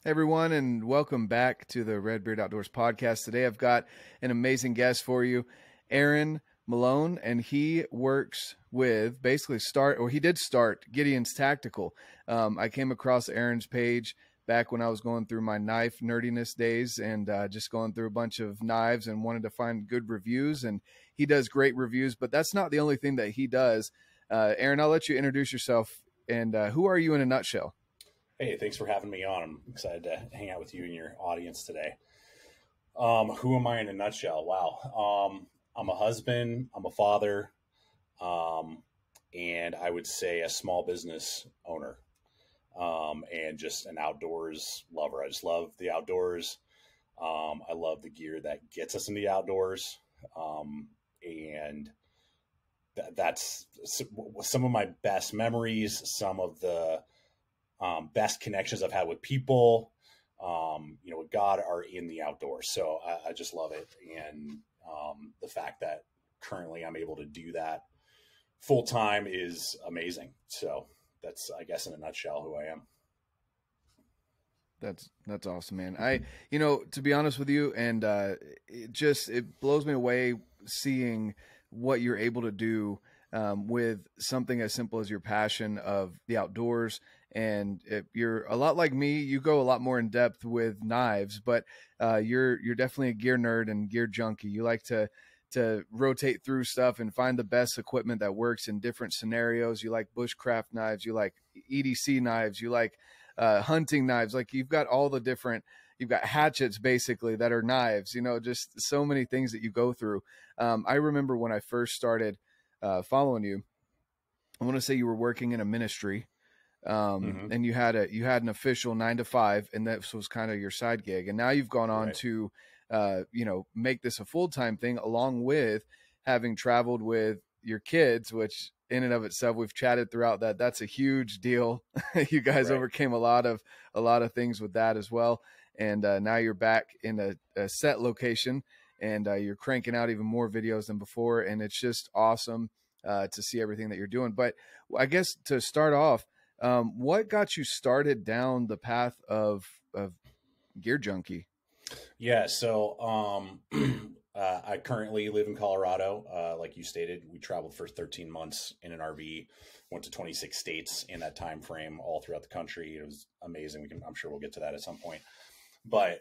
Hey everyone, and welcome back to the RedBeard Outdoors podcast. Today I've got an amazing guest for you, Aaron Malone, and he works with he did start Gideon's Tactical. I came across Aaron's page back when I was going through my knife nerdiness days and just going through a bunch of knives and wanted to find good reviews. And he does great reviews, but that's not the only thing that he does. Aaron, I'll let you introduce yourself and who are you in a nutshell? Hey, thanks for having me on. I'm excited to hang out with you and your audience today. Who am I in a nutshell? Wow. I'm a husband, I'm a father, and I would say a small business owner, and just an outdoors lover. I just love the outdoors. I love the gear that gets us in the outdoors. And that's some of my best memories, some of the best connections I've had with people, with God, are in the outdoors. So I just love it. And the fact that currently I'm able to do that full time is amazing. So that's, I guess, in a nutshell, who I am. That's awesome, man. To be honest with you, and it blows me away seeing what you're able to do with something as simple as your passion of the outdoors. And you're a lot like me. You go a lot more in depth with knives, but you're definitely a gear nerd and gear junkie. You like to rotate through stuff and find the best equipment that works in different scenarios. You like bushcraft knives. You like EDC knives. You like hunting knives. Like you've got you've got hatchets basically that are knives, just so many things that you go through. I remember when I first started following you, I want to say you were working in a ministry, and you had an official 9 to 5, and this was kind of your side gig. And now you've gone on Right. to, make this a full-time thing, along with having traveled with your kids, which in and of itself, we've chatted throughout that. That's a huge deal. You guys Right. overcame a lot of things with that as well. And now you're back in a set location, and you're cranking out even more videos than before. And it's just awesome to see everything that you're doing. But I guess to start off, what got you started down the path of gear junkie? Yeah. So I currently live in Colorado. Like you stated, we traveled for 13 months in an RV, went to 26 states in that time frame, all throughout the country. It was amazing. I'm sure we'll get to that at some point. But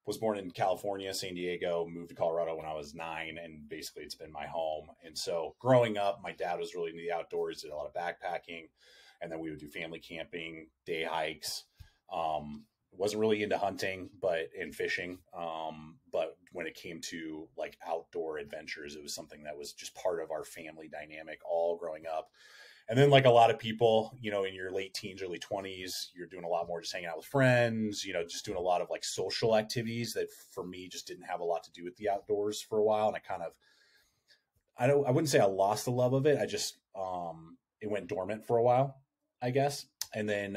was born in California, San Diego, moved to Colorado when I was 9, and basically it's been my home. And so growing up, my dad was really into the outdoors, did a lot of backpacking, and then we would do family camping, day hikes. Wasn't really into hunting, and fishing. But when it came to like outdoor adventures, it was something that was just part of our family dynamic all growing up. And then, like a lot of people, in your late teens, early 20s, you're doing a lot more just hanging out with friends, just doing a lot of like social activities that for me just didn't have a lot to do with the outdoors for a while. And I wouldn't say I lost the love of it. I just, it went dormant for a while, I guess. And then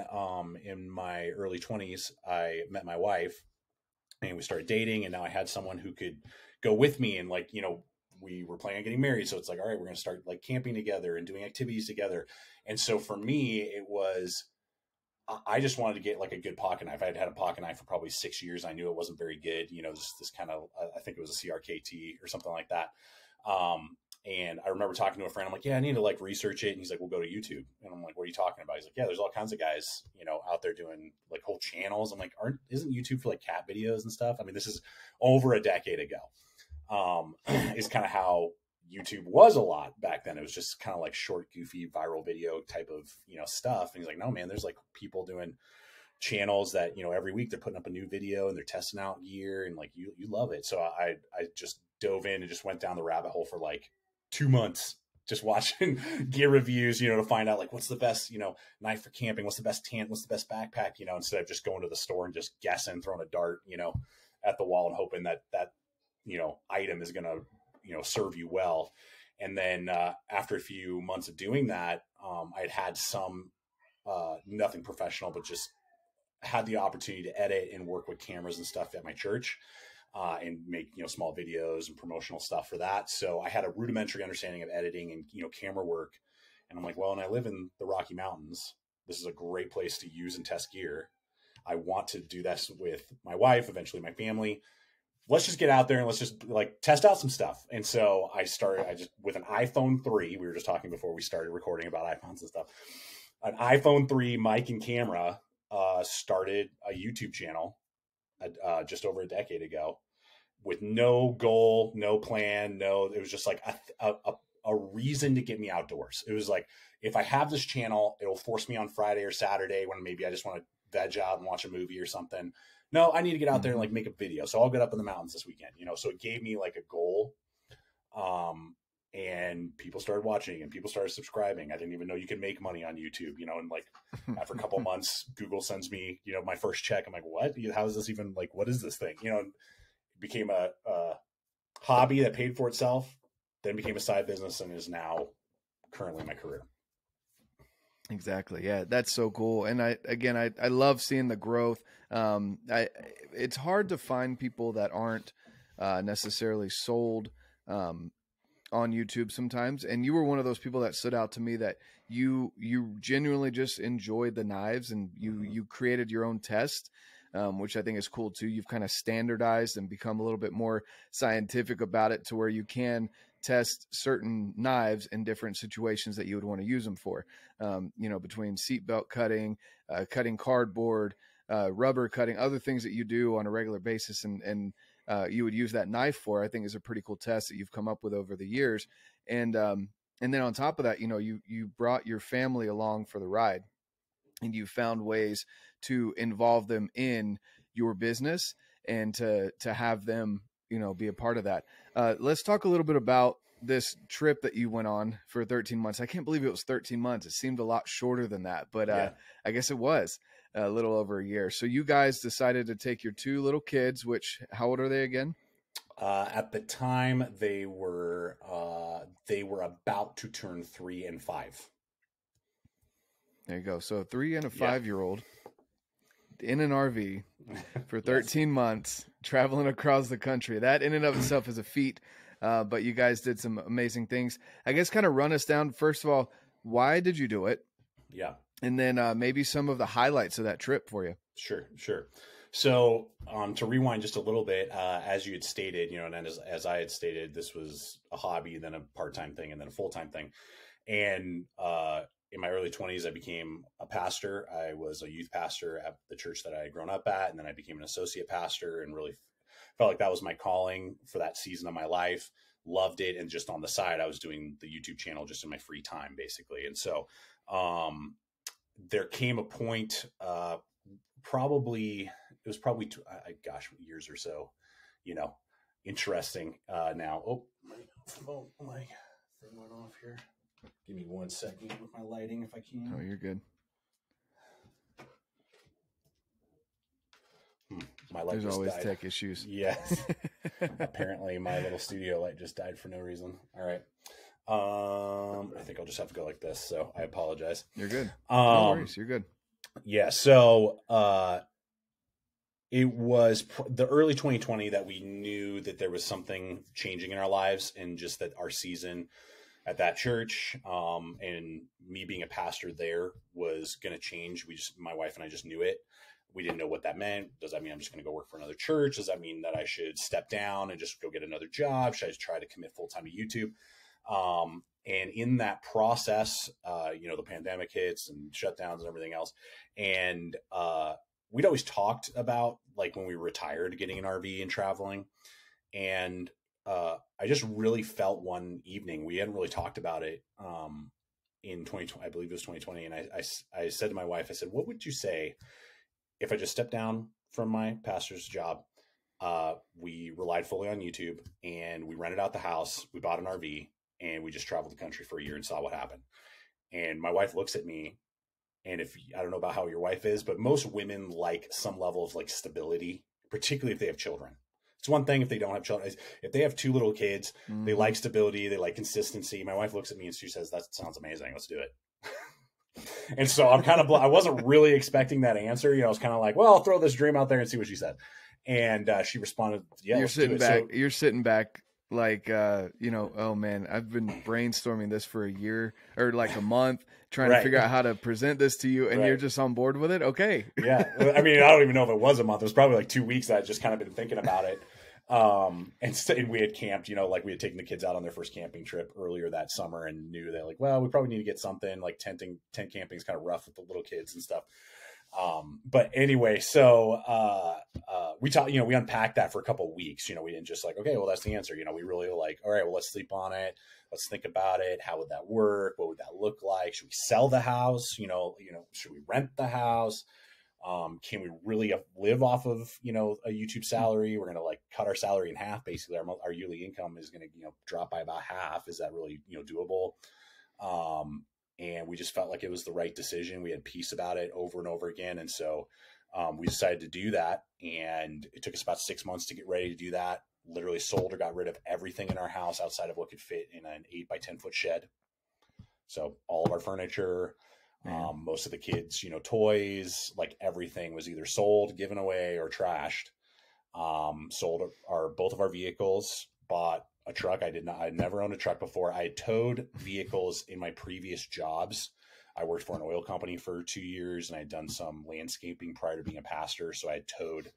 in my early 20s, I met my wife and we started dating. And now I had someone who could go with me, and we were planning on getting married. So it's like, all right, we're going to start like camping together and doing activities together. And so for me, I just wanted to get like a good pocket knife. I had a pocket knife for probably 6 years. I knew it wasn't very good, this kind of, I think it was a CRKT or something like that. And I remember talking to a friend. I'm like, yeah, I need to like research it. And he's like, we'll go to YouTube. And I'm like, what are you talking about? He's like, yeah, there's all kinds of guys, out there doing like whole channels. I'm like, isn't YouTube for like cat videos and stuff? I mean, this is over a decade ago. Is kind of how YouTube was a lot back then. It was just kind of like short, goofy, viral video type of, stuff. And he's like, no, man, there's like people doing channels that, every week they're putting up a new video and they're testing out gear, and like, you love it. So I just dove in and just went down the rabbit hole for like 2 months, just watching gear reviews, to find out like, what's the best, knife for camping? What's the best tent? What's the best backpack? Instead of just going to the store and just guessing, throwing a dart, at the wall and hoping that item is going to, serve you well. And then after a few months of doing that, I'd had some, nothing professional, but just had the opportunity to edit and work with cameras and stuff at my church, and make, small videos and promotional stuff for that. So I had a rudimentary understanding of editing and, camera work. And I'm like, well, and I live in the Rocky Mountains. This is a great place to use and test gear. I want to do this with my wife, eventually my family. Let's just get out there and let's just like test out some stuff. And so I just with an iPhone 3, we were just talking before we started recording about iPhones and stuff, an iPhone 3 mic and camera, started a YouTube channel just over a decade ago with no goal, no plan. It was just like a reason to get me outdoors. It was like, if I have this channel, it'll force me on Friday or Saturday when maybe I just want to veg out and watch a movie or something. No, I need to get out there and like make a video. So I'll get up in the mountains this weekend, so it gave me like a goal. And people started watching and people started subscribing. I didn't even know you could make money on YouTube, and like after a couple of months, Google sends me, my first check. I'm like, what? How is this even like, what is this thing? It became a hobby that paid for itself, then became a side business and is now currently my career. Exactly. Yeah, that's so cool. And I love seeing the growth. It's hard to find people that aren't necessarily sold on YouTube sometimes. And you were one of those people that stood out to me, that you genuinely just enjoyed the knives, and you created your own test, which I think is cool too. You've kind of standardized and become a little bit more scientific about it, to where you can test certain knives in different situations that you would want to use them for, between seatbelt cutting, cutting cardboard, rubber cutting, other things that you do on a regular basis. And you would use that knife for, I think is a pretty cool test that you've come up with over the years. And then on top of that, you brought your family along for the ride, and you found ways to involve them in your business and to have them, be a part of that. Let's talk a little bit about this trip that you went on for 13 months. I can't believe it was 13 months. It seemed a lot shorter than that, but I guess it was a little over a year. So you guys decided to take your two little kids, which, how old are they again? At the time they were about to turn 3 and 5. There you go. So a 3 and a 5-year-old in an RV for 13 months, traveling across the country. That in and of itself is a feat. But you guys did some amazing things. I guess kind of run us down. First of all, why did you do it? Yeah. And then maybe some of the highlights of that trip for you. Sure. So to rewind just a little bit, as you had stated, and as I had stated, this was a hobby, then a part-time thing, and then a full-time thing. And in my early 20s, I became a pastor. I was a youth pastor at the church that I had grown up at, and then I became an associate pastor, and really felt like that was my calling for that season of my life. Loved it. And just on the side, I was doing the YouTube channel just in my free time, basically. And so there came a point, years or so, interesting now. Oh, my thing went off here. Give me 1 second with my lighting if I can. Oh, you're good. My light There's always died. tech issues. Yes. Apparently my little studio light just died for no reason. All right. I think I'll just have to go like this. So I apologize. You're good. No worries. You're good. Yeah. So it was the early 2020 that we knew that there was something changing in our lives, and just that our season at that church and me being a pastor there was going to change. My wife and I just knew it. We didn't know what that meant. Does that mean I'm just going to go work for another church? Does that mean that I should step down and just go get another job? Should I try to commit full time to YouTube? And in that process, the pandemic hits and shutdowns and everything else. And we'd always talked about, like, when we retired, getting an RV and traveling. And I just really felt one evening, we hadn't really talked about it in 2020, I believe it was 2020. And I said to my wife, I said, what would you say if I just stepped down from my pastor's job? We relied fully on YouTube, and we rented out the house. We bought an RV, and we just traveled the country for a year and saw what happened. And my wife looks at me, and I don't know about how your wife is, but most women like some level of like stability, particularly if they have children. It's one thing if they don't have children. If they have 2 little kids, they like stability, they like consistency. My wife looks at me and she says, "That sounds amazing. Let's do it." And so I'm kind of, I wasn't really expecting that answer. I was kind of like, well, I'll throw this dream out there and see what she said. And she responded, "Yeah, you're sitting back. You're sitting back like, oh man, I've been brainstorming this for a year or like a month, trying to figure out how to present this to you, and you're just on board with it. Okay. Yeah. I mean, I don't even know if it was a month. It was probably like 2 weeks that I'd just kind of been thinking about it. And we had camped, like we had taken the kids out on their first camping trip earlier that summer and knew that like, well, we probably need to get something like tent camping is kind of rough with the little kids and stuff. But anyway, so, we talked, we unpacked that for a couple of weeks, we didn't just like, okay, well, that's the answer. We really were like, all right, well, let's sleep on it. Let's think about it. How would that work? What would that look like? Should we sell the house? Should we rent the house? Can we really live off of, a YouTube salary? We're going to like cut our salary in half. Basically our yearly income is going to, drop by about half. Is that really, doable? And we just felt like it was the right decision. We had peace about it over and over again. And so, we decided to do that, and it took us about 6 months to get ready to do that. Literally sold or got rid of everything in our house outside of what could fit in an 8 by 10 foot shed. So all of our furniture, most of the kids, toys, like everything was either sold, given away, or trashed. Sold both of our vehicles, bought a truck. I'd never owned a truck before. I had towed vehicles in my previous jobs. I worked for an oil company for 2 years, and I'd done some landscaping prior to being a pastor. So I had towed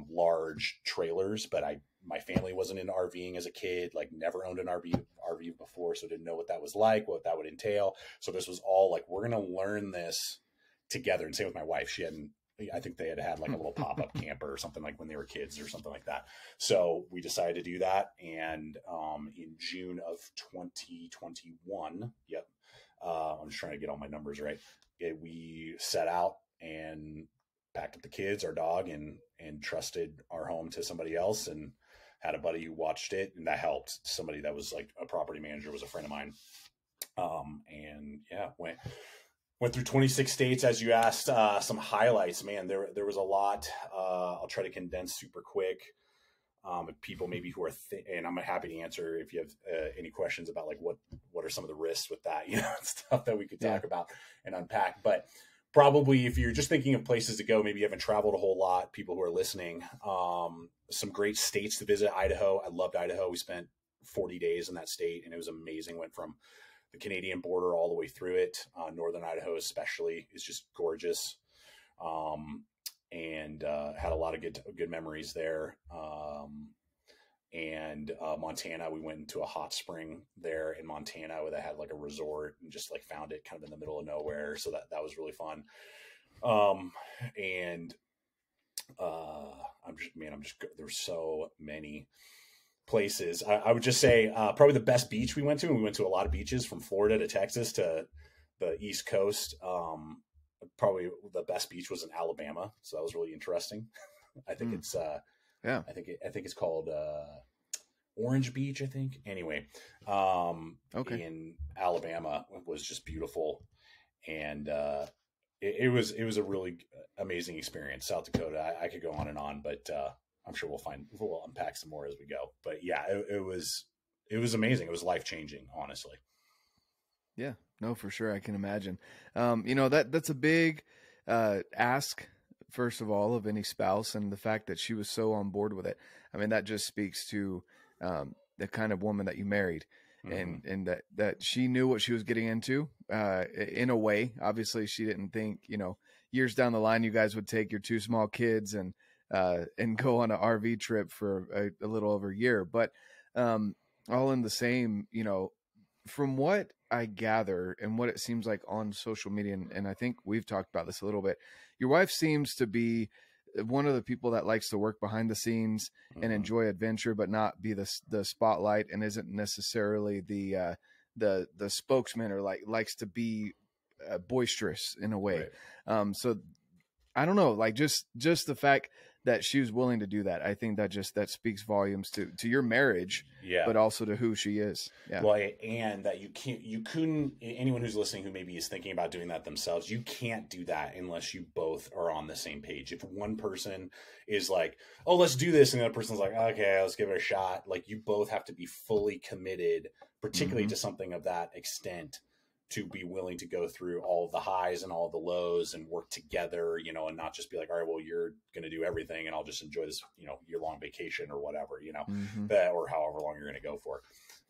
large trailers, but my family wasn't into RVing as a kid, like never owned an RV before. So didn't know what that was like, what that would entail. So this was all like, we're going to learn this together. And same with my wife. I think they had like a little pop-up camper or something like when they were kids or something like that. So we decided to do that. And in June of 2021, I'm just trying to get all my numbers right. We set out and packed up the kids, our dog, and trusted our home to somebody else, and had a buddy who watched it, and that helped. Somebody that was like a property manager was a friend of mine. Went through 26 states, as you asked. Some highlights, man. There was a lot. I'll try to condense super quick. People maybe who are, and I'm happy to answer if you have any questions about like what are some of the risks with that, stuff that we could talk about and unpack. But probably if you're just thinking of places to go, maybe you haven't traveled a whole lot, people who are listening, some great states to visit. Idaho. I loved Idaho. We spent 40 days in that state, and it was amazing. Went from the Canadian border all the way through it. Northern Idaho especially is just gorgeous. And had a lot of good memories there. And Montana, we went into a hot spring there in Montana where they had like a resort, and just like found it kind of in the middle of nowhere. So that was really fun. There's so many places. I would just say probably the best beach we went to, and we went to a lot of beaches from Florida to Texas to the East Coast. Probably the best beach was in Alabama. So that was really interesting. I think it's, I think it's called, Orange Beach, I think. Anyway, in Alabama was just beautiful. And, it was a really amazing experience. South Dakota, I could go on and on, but, I'm sure we'll unpack some more as we go. But yeah, it was amazing. It was life-changing, honestly. Yeah, no, for sure. I can imagine. That's a big ask, first of all, of any spouse, and the fact that she was so on board with it. I mean, that just speaks to the kind of woman that you married, and that she knew what she was getting into in a way. Obviously, she didn't think, years down the line, you guys would take your 2 small kids and go on an RV trip for a little over a year. But all in the same, from what I gather and what it seems like on social media, and I think we've talked about this a little bit, your wife seems to be one of the people that likes to work behind the scenes and enjoy adventure, but not be the spotlight, and isn't necessarily the spokesman, or likes to be boisterous in a way. Right. So I don't know, like just the fact that she was willing to do that, I think that speaks volumes to your marriage, but also to who she is. Yeah. Well, and that you couldn't, anyone who's listening who maybe is thinking about doing that themselves, you can't do that unless you both are on the same page. If one person is like, oh, let's do this, and the other person's like, okay, let's give it a shot. Like, you both have to be fully committed, particularly to something of that extent, to be willing to go through all the highs and all the lows and work together, you know, and not just be like, all right, well, you're going to do everything and I'll just enjoy this, you know, year-long vacation or whatever, you know, or however long you're going to go for.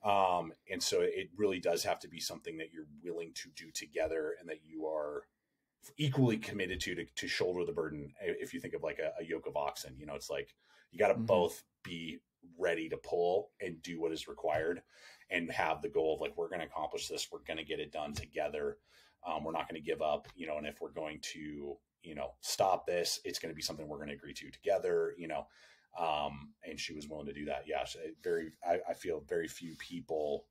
And so it really does have to be something that you're willing to do together and that you are equally committed to shoulder the burden. If you think of like a yoke of oxen, you know, it's like you got to both be ready to pull and do what is required and have the goal of like, we're going to accomplish this. We're going to get it done together. We're not going to give up, you know, and if we're going to, you know, stop this, it's going to be something we're going to agree to together, you know. And she was willing to do that. Yeah. I feel very few people,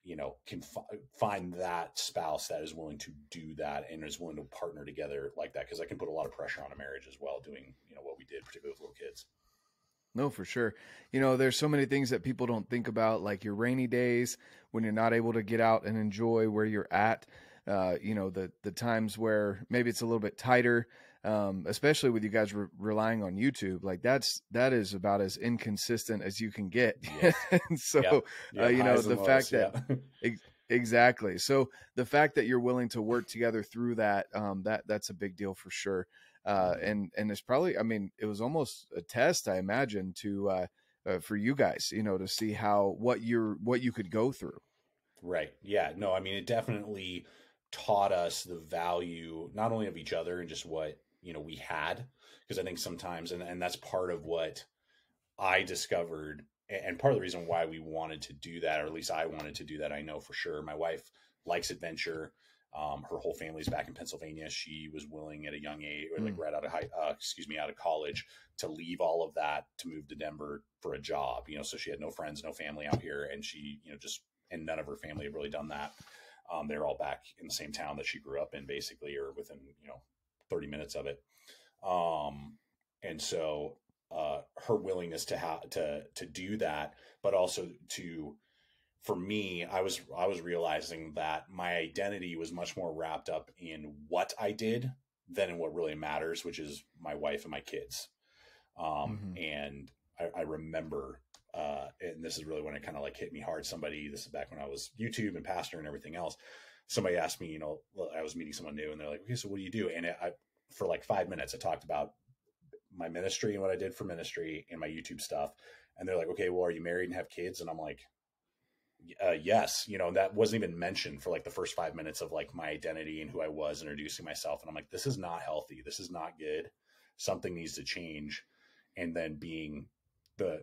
you know, can find that spouse that is willing to do that and is willing to partner together like that. Cause I can put a lot of pressure on a marriage as well, doing, you know, what we did, particularly with little kids. No, for sure. You know, there's so many things that people don't think about, like your rainy days when you're not able to get out and enjoy where you're at. You know, the times where maybe it's a little bit tighter, especially with you guys relying on YouTube. Like that is about as inconsistent as you can get. Yes. And so, you know, the fact that exactly. So the fact that you're willing to work together through that, that's a big deal for sure. And it's probably, I mean, it was almost a test, I imagine, for you guys, you know, to see what you could go through. Right. Yeah. No, I mean, it definitely taught us the value, not only of each other and just what, you know, we had, because I think sometimes, and that's part of what I discovered and part of the reason why we wanted to do that, or at least I wanted to do that. I know for sure my wife likes adventure. Her whole family's back in Pennsylvania. She was willing at a young age, or like right out of college, to leave all of that to move to Denver for a job, you know, so she had no friends, no family out here. And she, you know, and none of her family had really done that. They're all back in the same town that she grew up in, basically, or within, you know, 30 minutes of it. And so, her willingness to do that, but also for me, I was realizing that my identity was much more wrapped up in what I did than in what really matters, which is my wife and my kids. And I remember, and this is really when it kind of like hit me hard. This is back when I was YouTube and pastor and everything else. Somebody asked me, you know, I was meeting someone new and they're like, okay, so what do you do? And for like 5 minutes, I talked about my ministry and what I did for ministry and my YouTube stuff. And they're like, okay, well, are you married and have kids? And I'm like, yes, you know, that wasn't even mentioned for like the first 5 minutes of like my identity and who I was, introducing myself. And I'm like, this is not healthy. This is not good. Something needs to change. And then being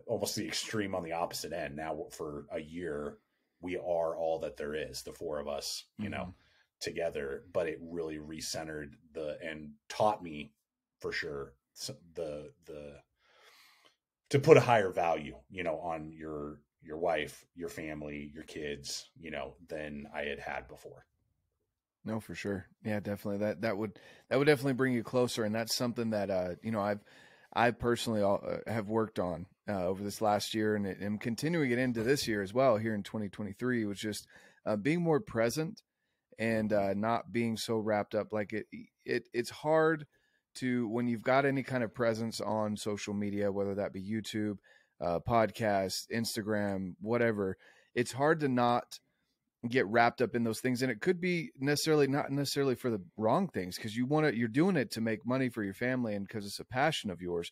almost the extreme on the opposite end. Now for a year, we are all that there is, the four of us, you know, together, but it really recentered and taught me for sure to put a higher value, you know, on your wife, your family, your kids, you know, than I had before. No, for sure. Yeah, definitely. That would definitely bring you closer. And that's something that, you know, I personally have worked on over this last year and am continuing it into this year as well. Here in 2023, was just being more present and not being so wrapped up. Like it's hard to, when you've got any kind of presence on social media, whether that be YouTube, podcast, Instagram, whatever, it's hard to not get wrapped up in those things. And it could be not necessarily for the wrong things, because you're doing it to make money for your family and because it's a passion of yours,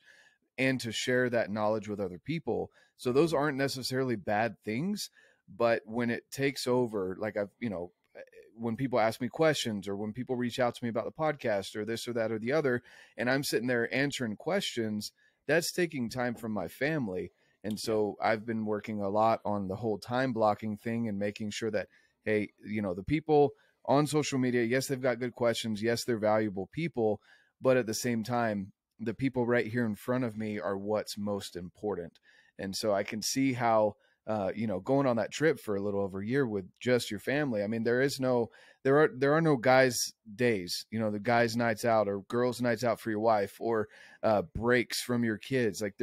and to share that knowledge with other people. So those aren't necessarily bad things, but when it takes over, like when people ask me questions or when people reach out to me about the podcast or this or that or the other, and I'm sitting there answering questions, that's taking time from my family. And so I've been working a lot on the whole time blocking thing and making sure that, hey, you know, the people on social media, yes, they've got good questions. Yes, they're valuable people, but at the same time, the people right here in front of me are what's most important. And so I can see how, you know, going on that trip for a little over a year with just your family. I mean, there are no guys' days, you know, the guys' nights out or girls' nights out for your wife, or breaks from your kids. Like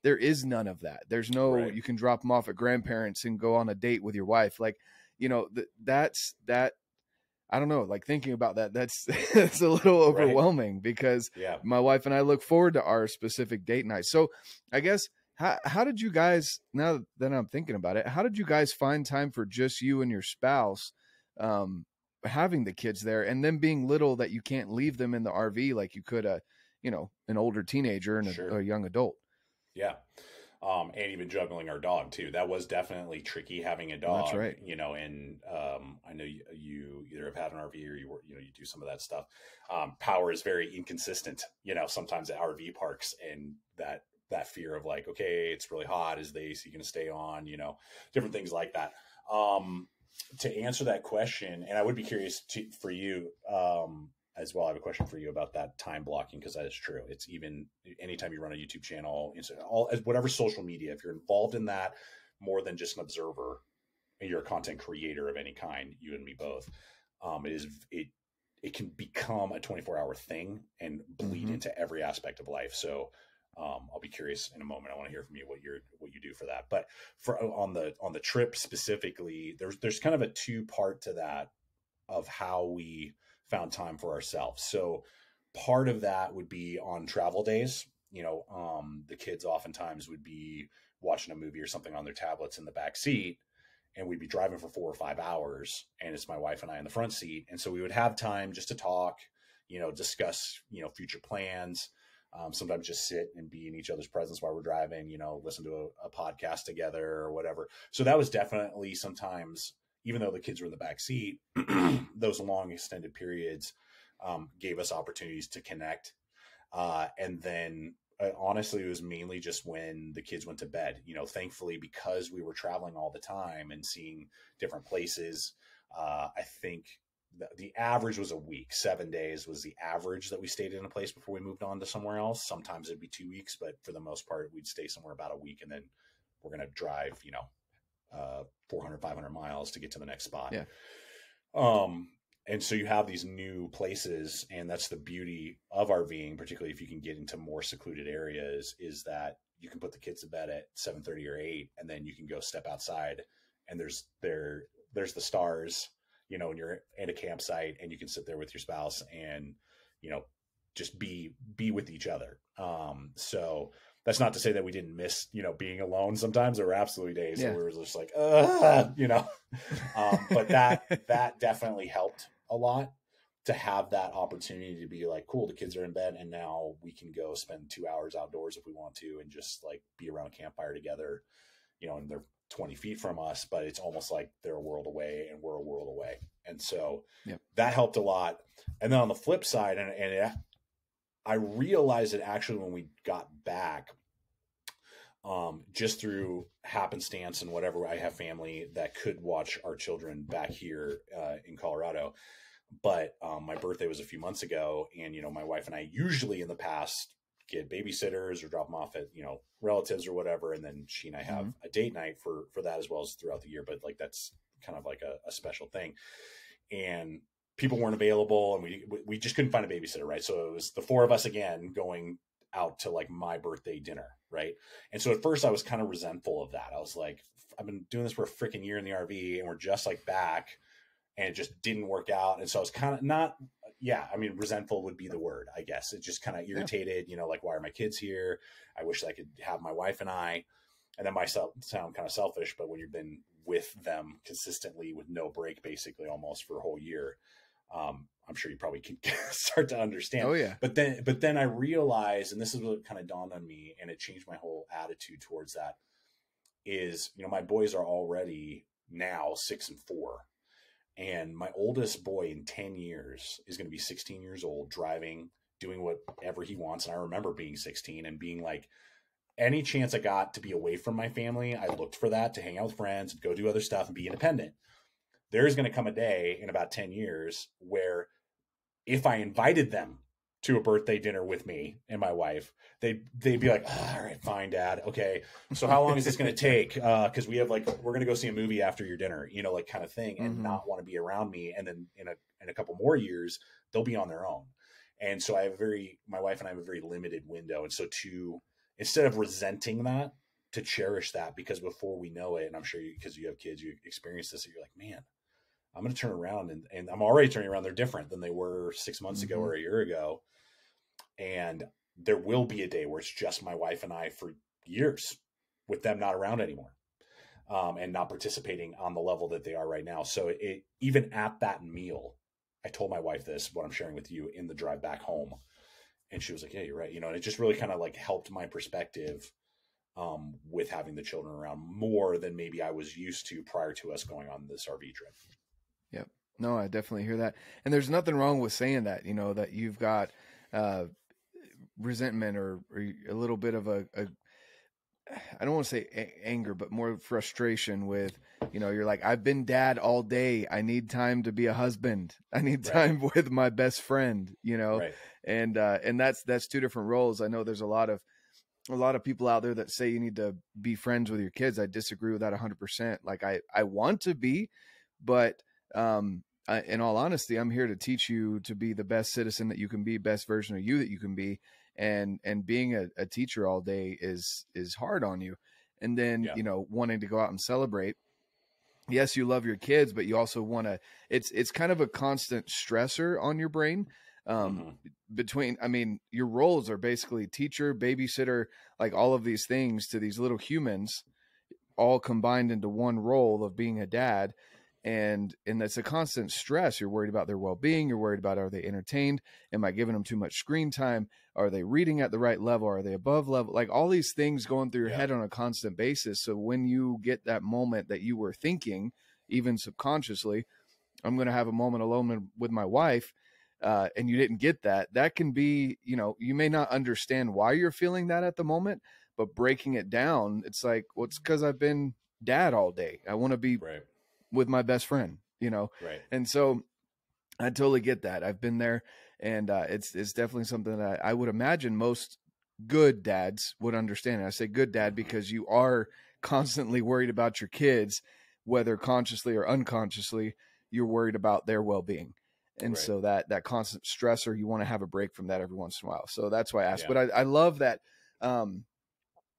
there is none of that. There's no, right. You can drop them off at grandparents and go on a date with your wife. Like, you know, that's I don't know, like thinking about that's it's a little overwhelming, right? Because my wife and I look forward to our specific date night. So I guess, how did you guys, now that I'm thinking about it, how did you guys find time for just you and your spouse having the kids there, and them being little that you can't leave them in the RV like you could an older teenager and a young adult. Yeah. And even juggling our dog too. That was definitely tricky having a dog. That's right. And I know you either have had an RV or you do some of that stuff. Power is very inconsistent, sometimes at RV parks, and that fear of like, okay, it's really hot. Is the AC going to stay on? Different things like that. To answer that question, and I would be curious for you, as well. I have a question for you about that time blocking, because that is true. It's even anytime you run a YouTube channel, whatever social media, if you're involved in that more than just an observer, and you're a content creator of any kind, you and me both, it can become a 24-hour thing and bleed into every aspect of life. So I'll be curious in a moment. I want to hear from you what you do for that. But on the trip specifically, there's kind of a two-part to that of how we found time for ourselves. So part of that would be on travel days. The kids oftentimes would be watching a movie or something on their tablets in the back seat, and we'd be driving for 4 or 5 hours, and it's my wife and I in the front seat. And so we would have time just to talk, discuss, future plans, sometimes just sit and be in each other's presence while we're driving, listen to a podcast together or whatever. So that was definitely sometimes, even though the kids were in the back seat, those long extended periods gave us opportunities to connect. And then honestly, it was mainly just when the kids went to bed, thankfully, because we were traveling all the time and seeing different places. I think the average was a week. 7 days was the average that we stayed in a place before we moved on to somewhere else. Sometimes it'd be 2 weeks, but for the most part, we'd stay somewhere about a week, and then we're going to drive, 400, 500 miles to get to the next spot. Yeah. And so you have these new places, and that's the beauty of RVing, particularly if you can get into more secluded areas, is that you can put the kids to bed at 7:30 or 8, and then you can go step outside, and there's the stars, and you're at a campsite, and you can sit there with your spouse and, just be with each other. So that's not to say that we didn't miss, being alone. Sometimes there were absolutely days where we were just like, but that definitely helped a lot to have that opportunity to be like, cool, the kids are in bed, and now we can go spend 2 hours outdoors if we want to, and just like be around a campfire together, and they're 20 feet from us, but it's almost like they're a world away and we're a world away. And so that helped a lot. And then on the flip side, I realized it actually when we got back, just through happenstance and whatever. I have family that could watch our children back here in Colorado, but my birthday was a few months ago, and my wife and I usually in the past get babysitters or drop them off at relatives or whatever, and then she and I have a date night for that as well as throughout the year. But like that's kind of like a special thing, and people weren't available, and we just couldn't find a babysitter, right? So it was the four of us again going out to like my birthday dinner, right? And so at first I was kind of resentful of that. I was like, I've been doing this for a freaking year in the RV, and we're just like back, and it just didn't work out. And so I was kind of resentful would be the word, I guess. It just kind of irritated, like, why are my kids here? I wish I could have my wife and I. And then myself sound kind of selfish, but when you've been with them consistently with no break, basically almost for a whole year, I'm sure you probably can start to understand. Oh yeah. But then I realized, and this is what kind of dawned on me, and it changed my whole attitude towards that, is, my boys are already now 6 and 4. And my oldest boy in 10 years is going to be 16 years old, driving, doing whatever he wants. And I remember being 16 and being like, any chance I got to be away from my family, I looked for that, to hang out with friends, go do other stuff and be independent. There is going to come a day in about 10 years where if I invited them to a birthday dinner with me and my wife, they'd be like, all right, fine, Dad. Okay. So how long is this going to take? Cause we have we're going to go see a movie after your dinner, kind of thing, and not want to be around me. And then in a couple more years, they'll be on their own. And so my wife and I have a very limited window. And so instead of resenting that, to cherish that, because before we know it, and I'm sure because you have kids, you experience this, and you're like, man, I'm going to turn around, and I'm already turning around. They're different than they were 6 months ago or a year ago. And there will be a day where it's just my wife and I for years with them not around anymore. and not participating on the level that they are right now. So even at that meal, I told my wife this, what I'm sharing with you, in the drive back home. And she was like, yeah, you're right. And it just really kind of like helped my perspective with having the children around more than maybe I was used to prior to us going on this RV trip. Yep. No, I definitely hear that. And there's nothing wrong with saying that, that you've got resentment or a little bit of a I don't want to say anger, but more frustration with, you're like, I've been dad all day. I need time to be a husband. I need time with my best friend, Right. and that's two different roles. I know there's a lot of people out there that say you need to be friends with your kids. I disagree with that 100%. Like I want to be, but, in all honesty, I'm here to teach you to be the best citizen that you can be, best version of you that you can be. And being a teacher all day is hard on you. And then, wanting to go out and celebrate. Yes, you love your kids, but you also want to, it's kind of a constant stressor on your brain. Your roles are basically teacher, babysitter, like all of these things to these little humans, all combined into one role of being a dad. And that's a constant stress. You're worried about their well-being. You're worried about, are they entertained? Am I giving them too much screen time? Are they reading at the right level? Are they above level? Like all these things going through your head on a constant basis. So when you get that moment that you were thinking, even subconsciously, I'm going to have a moment alone with my wife, and you didn't get that, that can be, you may not understand why you're feeling that at the moment, but breaking it down, it's like, well, it's because I've been dad all day. I want to be with my best friend, Right. And so I totally get that. I've been there, and it's definitely something that I would imagine most good dads would understand. And I say good dad because you are constantly worried about your kids, whether consciously or unconsciously, you're worried about their well-being. And so that constant stressor, you want to have a break from that every once in a while. So that's why I asked, but I love that, that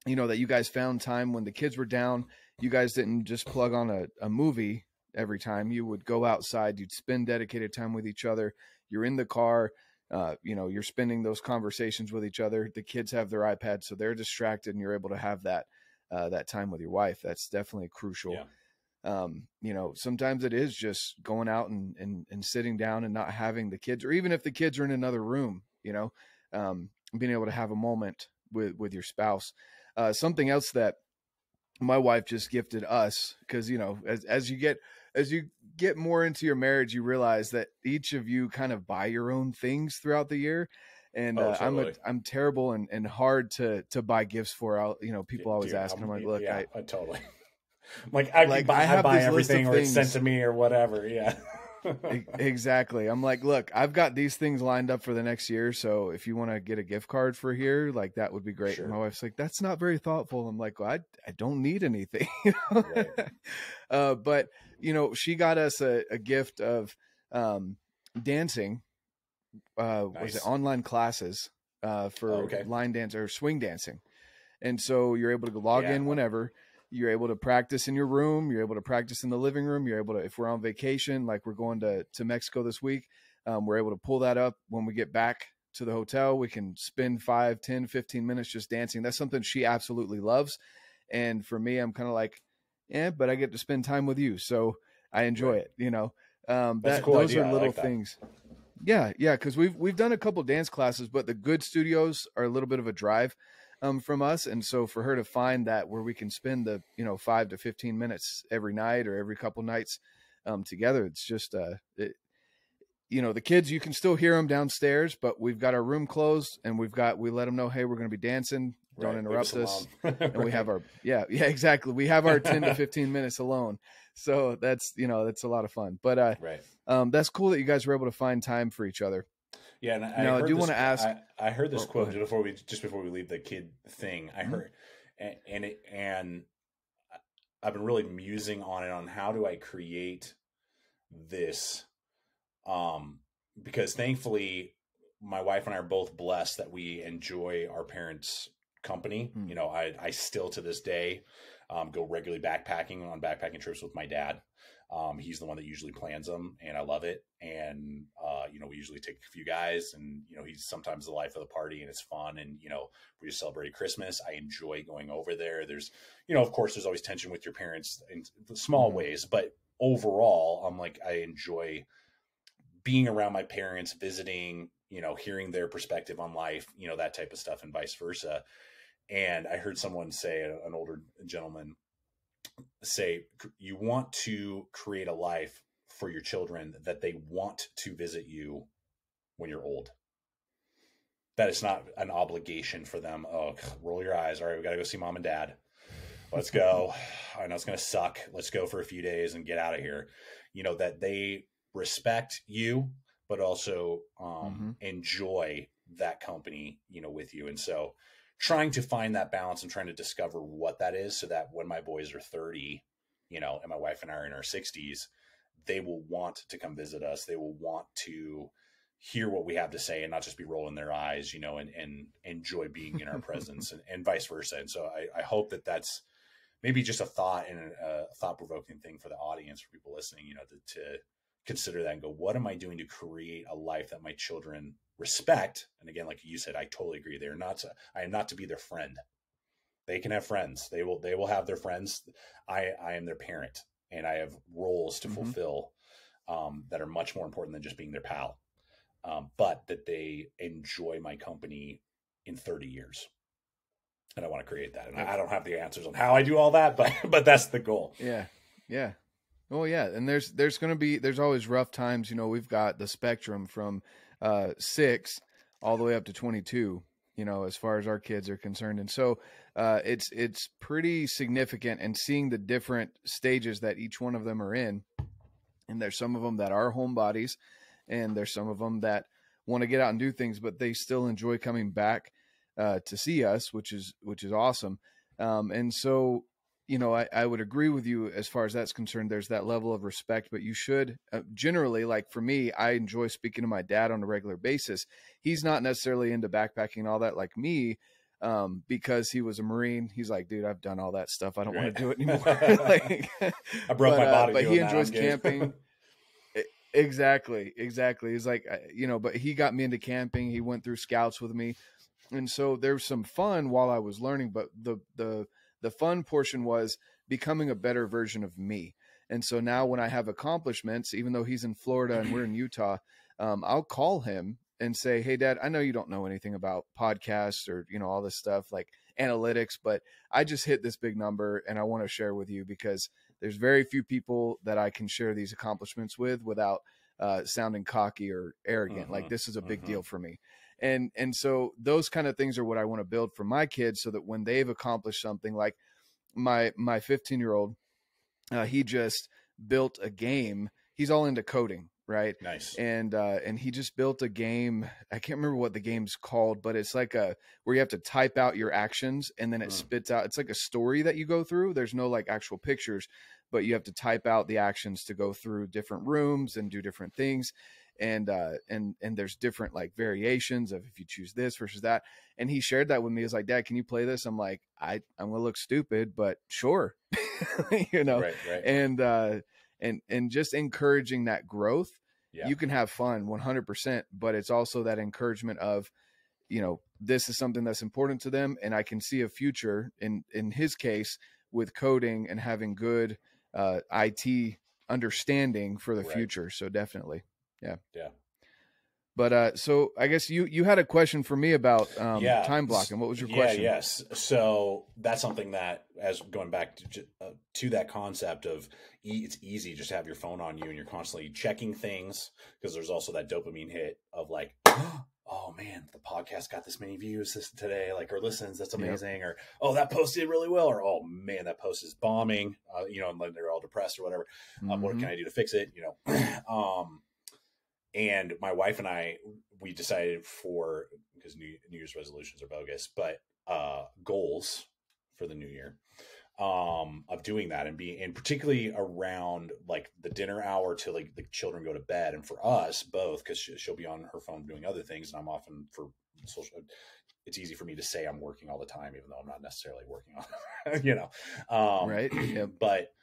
you guys found time when the kids were down. You guys didn't just plug on a movie every time. You would go outside, you'd spend dedicated time with each other. You're in the car, you're spending those conversations with each other. The kids have their iPad, so they're distracted, and you're able to have that time with your wife. That's definitely crucial. Sometimes it is just going out and sitting down and not having the kids, or even if the kids are in another room, being able to have a moment with your spouse. Something else that my wife just gifted us, because as you get more into your marriage, you realize that each of you kind of buy your own things throughout the year, and totally. I'm terrible and hard to buy gifts for. People always ask, and I'm like, look, I totally I buy everything, or it's sent to me or whatever. Exactly. I'm like, look, I've got these things lined up for the next year, so if you want to get a gift card for here, like that would be great. Sure. And my wife's like, that's not very thoughtful. I'm like, well, I don't need anything. But she got us a gift of dancing. Was it online classes for line dance or swing dancing? And so you're able to log in whenever. You're able to practice in your room. You're able to practice in the living room. You're able to, if we're on vacation, like we're going to Mexico this week, we're able to pull that up when we get back to the hotel. We can spend 5, 10, 15 minutes just dancing. That's something she absolutely loves. And for me, I'm kind of like, but I get to spend time with you. So I enjoy it, That's a cool those idea. are little things. Yeah. Cause we've done a couple dance classes, but the good studios are a little bit of a drive from us. And so for her to find that where we can spend the, 5 to 15 minutes every night or every couple nights together, it's just, the kids, you can still hear them downstairs, but we've got our room closed and we let them know, hey, we're going to be dancing. Don't interrupt us. And we have our, exactly. We have our 10 to 15 minutes alone. So that's, that's a lot of fun, but that's cool that you guys were able to find time for each other. Yeah, and I do want to ask. I heard this quote before we leave the kid thing. I heard, and I've been really musing on it, on how do I create this, because thankfully my wife and I are both blessed that we enjoy our parents' company. I still to this day go regularly backpacking on backpacking trips with my dad. He's the one that usually plans them, and I love it. And, we usually take a few guys, and, he's sometimes the life of the party, and it's fun. And, we just celebrated Christmas. I enjoy going over there. There's, of course, there's always tension with your parents in small ways, but overall, I enjoy being around my parents, visiting, hearing their perspective on life, that type of stuff, and vice versa. And I heard someone say, an older gentleman say, you want to create a life for your children that they want to visit you when you're old. That it's not an obligation for them. Oh, roll your eyes. All right, we got to go see mom and dad. Let's go. I know it's going to suck. Let's go for a few days and get out of here. That they respect you, but also enjoy that company, with you. And so trying to find that balance and trying to discover what that is, so that when my boys are 30, and my wife and I are in our 60s, they will want to come visit us. They will want to hear what we have to say and not just be rolling their eyes, and enjoy being in our presence, and vice versa. And so I hope that that's maybe just a thought, and a thought-provoking thing for the audience, for people listening, to consider that and go, what am I doing to create a life that my children respect? And again, like you said, I totally agree. I am not to be their friend. They can have friends. They will have their friends. I am their parent, and I have roles to fulfill that are much more important than just being their pal. But that they enjoy my company in 30 years. And I want to create that. And I don't have the answers on how I do all that, but that's the goal. Yeah. Yeah. Well, yeah. And there's always rough times. We've got the spectrum from 6 all the way up to 22, as far as our kids are concerned. And so it's pretty significant, and seeing the different stages that each one of them are in. And there's some of them that are homebodies, and there's some of them that want to get out and do things, but they still enjoy coming back to see us, which is awesome. And so, I would agree with you as far as that's concerned. There's that level of respect, but you should generally, like for me, I enjoy speaking to my dad on a regular basis. He's not necessarily into backpacking and all that like me, because he was a Marine. He's like, dude, I've done all that stuff. I don't want to do it anymore. I broke my body. But he enjoys camping. Exactly. He's like, but he got me into camping. He went through scouts with me. And so there's some fun while I was learning, but the fun portion was becoming a better version of me. And so now when I have accomplishments, even though he's in Florida and we're in Utah, I'll call him and say, hey, Dad, I know you don't know anything about podcasts or, all this stuff like analytics, but I just hit this big number and I want to share with you, because there's very few people that I can share these accomplishments with without sounding cocky or arrogant. Like, this is a big deal for me. And so those kind of things are what I want to build for my kids, so that when they've accomplished something, like my 15-year-old, he just built a game. He's all into coding, right? Nice. And he just built a game. I can't remember what the game's called, but it's like where you have to type out your actions, and then it spits out. It's like a story that you go through. There's no like actual pictures, but you have to type out the actions to go through different rooms and do different things. And there's different like variations of if you choose this versus that. And he shared that with me. He's like, Dad, can you play this? I'm like, I'm going to look stupid, but sure. Right. And just encouraging that growth. Yeah. You can have fun 100%, but it's also that encouragement of, this is something that's important to them. And I can see a future in his case with coding and having good IT understanding for the future. So definitely. Yeah. But so I guess you had a question for me about time blocking. What was your question? Yes. So that's something that, as going back to that concept of it's easy just to have your phone on you and you're constantly checking things, because there's also that dopamine hit of like, oh man, the podcast got this many views today, like, or listens. That's amazing. Yep. Or, oh, that post did really well. Or, oh man, that post is bombing. And they're all depressed or whatever. What can I do to fix it? And my wife and I, we decided because New Year's resolutions are bogus, but goals for the new year of doing that, and particularly around like the dinner hour till like the children go to bed. And for us both, because she'll be on her phone doing other things, and I'm often for social. It's easy for me to say I'm working all the time, even though I'm not necessarily working on, right. Yeah. But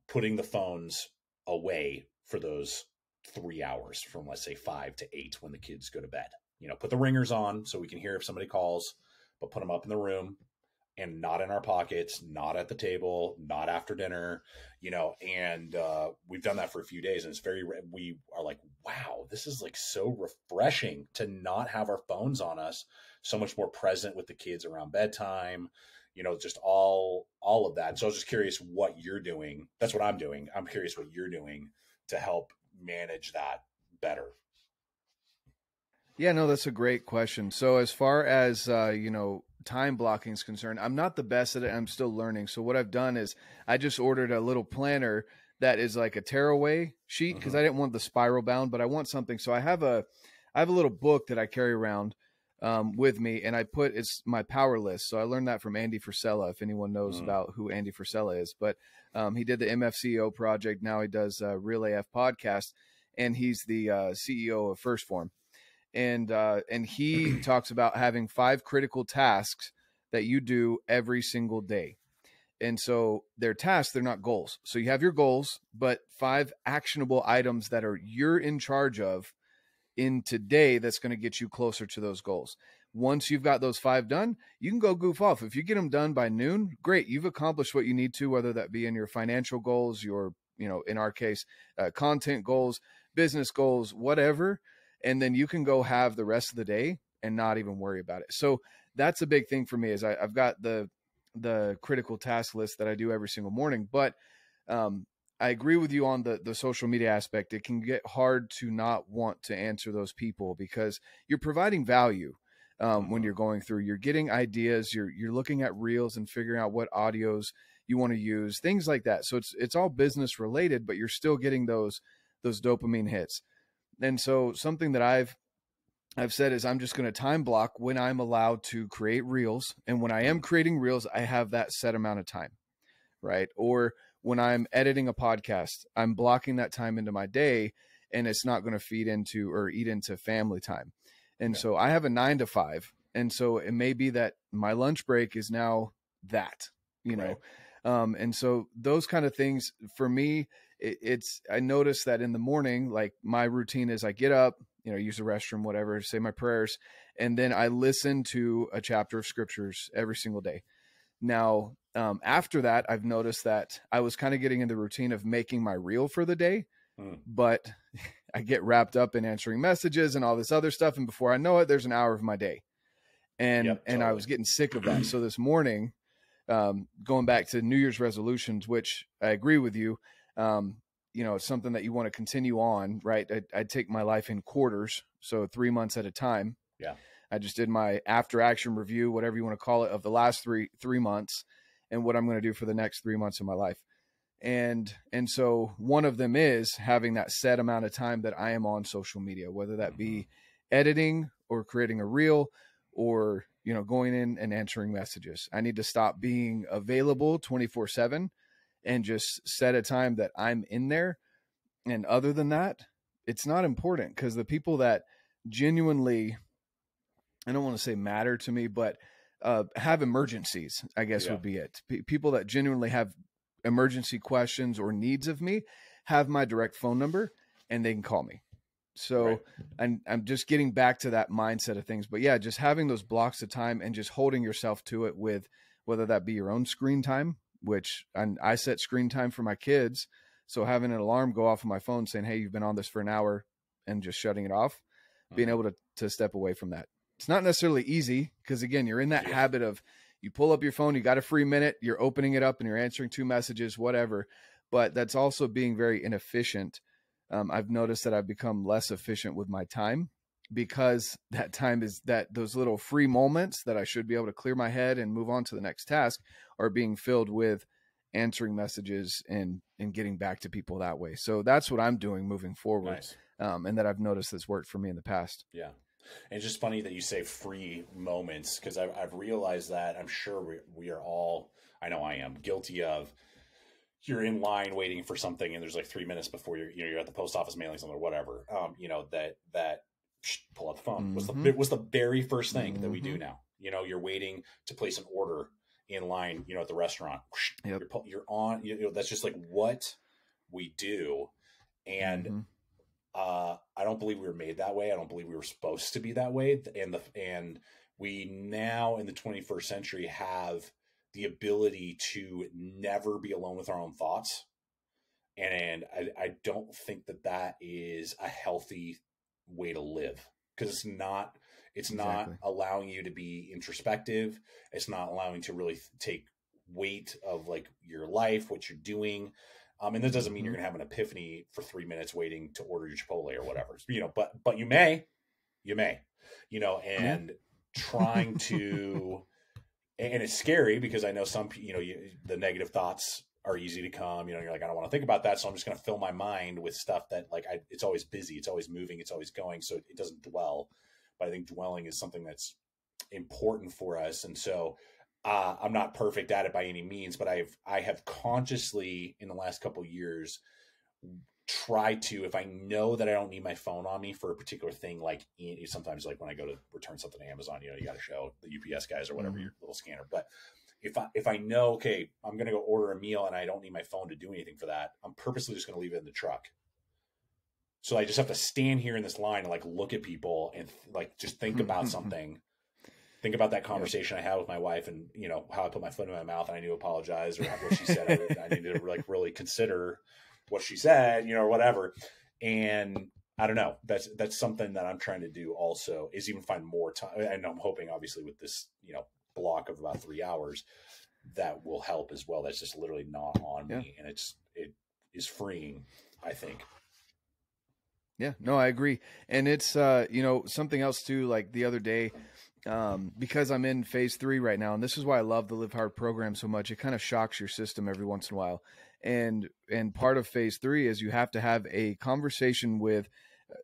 putting the phones away for those 3 hours from, let's say, 5 to 8 when the kids go to bed. Put the ringers on so we can hear if somebody calls, but put them up in the room and not in our pockets, not at the table, not after dinner, and we've done that for a few days, and we are like, wow, this is like so refreshing to not have our phones on us, so much more present with the kids around bedtime, just all of that. So I was just curious what you're doing. That's what I'm doing. I'm curious what you're doing to help manage that better. Yeah, no, that's a great question. So as far as, time blocking is concerned, I'm not the best at it. I'm still learning. So what I've done is I just ordered a little planner that is like a tearaway sheet, because I didn't want the spiral bound, but I want something. So I have a little book that I carry around with me, and it's my power list. So I learned that from Andy Frisella, if anyone knows about who Andy Frisella is. But he did the MFCEO project. Now he does Real AF podcast, and he's the CEO of Phorm. And he talks about having 5 critical tasks that you do every single day. And so they're tasks, they're not goals. So you have your goals, but 5 actionable items that you're in charge of in today that's going to get you closer to those goals. Once you've got those 5 done, you can go goof off. If you get them done by noon, great. You've accomplished what you need to, whether that be in your financial goals, your, in our case, content goals, business goals, whatever. And then you can go have the rest of the day and not even worry about it. So that's a big thing for me, is I've got the critical task list that I do every single morning. But I agree with you on the social media aspect. It can get hard to not want to answer those people, because you're providing value when you're going through. You're getting ideas. You're looking at reels and figuring out what audios you want to use, things like that. So it's all business related, but you're still getting those dopamine hits. And so something that I've said is I'm just going to time block when I'm allowed to create reels. And when I am creating reels, I have that set amount of time, right? Or when I'm editing a podcast, I'm blocking that time into my day, and it's not going to feed into or eat into family time. And so I have a 9 to 5. And so it may be that my lunch break is now that, know, and so those kind of things for me, I notice that in the morning, like my routine is I get up, use the restroom, whatever, say my prayers, and then I listen to a chapter of scriptures every single day. Now, after that, I've noticed that I was kind of getting in the routine of making my reel for the day, but I get wrapped up in answering messages and all this other stuff. And before I know it, there's an hour of my day. And I was getting sick of that. So this morning, going back to New Year's resolutions, which I agree with you, it's something that you want to continue on, right? I take my life in quarters, so 3 months at a time. Yeah. I just did my after action review, whatever you want to call it, of the last three months and what I'm going to do for the next 3 months of my life. And so one of them is having that set amount of time that I am on social media, whether that be editing or creating a reel or, going in and answering messages. I need to stop being available 24/7 and just set a time that I'm in there. And other than that, it's not important, because the people that genuinely, I don't want to say matter to me, but have emergencies, I guess would be it. People that genuinely have emergency questions or needs of me have my direct phone number, and they can call me. So I'm just getting back to that mindset of things. But yeah, just having those blocks of time and just holding yourself to it, with whether that be your own screen time, which I set screen time for my kids. So having an alarm go off on my phone saying, hey, you've been on this for an hour, and just shutting it off, being able to step away from that. It's not necessarily easy, because again, you're in that habit of, you pull up your phone, you got a free minute, you're opening it up and you're answering 2 messages, whatever. But that's also being very inefficient. I've noticed that I've become less efficient with my time, because that time is those little free moments that I should be able to clear my head and move on to the next task are being filled with answering messages and getting back to people that way. So that's what I'm doing moving forward. Nice. And that I've noticed that's worked for me in the past. Yeah. And it's just funny that you say free moments, because I've realized that I'm sure we are all, I know I am guilty of, you're in line waiting for something, and there's like 3 minutes before you're at the post office mailing something or whatever. That pull out the phone. What's the very first thing that we do now? You're waiting to place an order in line, you know, at the restaurant. Yep. You're on, you know, that's just like what we do. And I don't believe we were made that way. I don't believe we were supposed to be that way. And we now in the 21st century have the ability to never be alone with our own thoughts. And I don't think that is a healthy way to live, because it's not allowing you to be introspective. It's not allowing you to really take weight of like your life, what you're doing. And that doesn't mean you're going to have an epiphany for 3 minutes waiting to order your Chipotle or whatever, you know, but you may, you know, and trying to, and it's scary because I know some, you know, the negative thoughts are easy to come, you know, you're like, I don't want to think about that. So I'm just going to fill my mind with stuff that like, it's always busy. It's always moving. It's always going. So it doesn't dwell. But I think dwelling is something that's important for us. And so I'm not perfect at it by any means, but I have consciously in the last couple of years try to, if I know that I don't need my phone on me for a particular thing, like sometimes like when I go to return something to Amazon, you know, you got to show the UPS guys or whatever your little scanner. But if I know, okay, I'm going to go order a meal and I don't need my phone to do anything for that, I'm purposely just going to leave it in the truck. So I just have to stand here in this line and like look at people and like just think about something. Think about that conversation I had with my wife, and you know how I put my foot in my mouth and I need to apologize, or what she said. I need to like really consider what she said, you know, or whatever. And I don't know. That's something that I'm trying to do. Also, is even find more time. And I'm hoping, obviously, with this, you know, block of about 3 hours, that will help as well. That's just literally not on me, and it is freeing, I think. Yeah, no, I agree. And it's, you know, something else too, like the other day, because I'm in phase 3 right now, and this is why I love the Live Hard program so much. It kind of shocks your system every once in a while. And part of phase 3 is you have to have a conversation with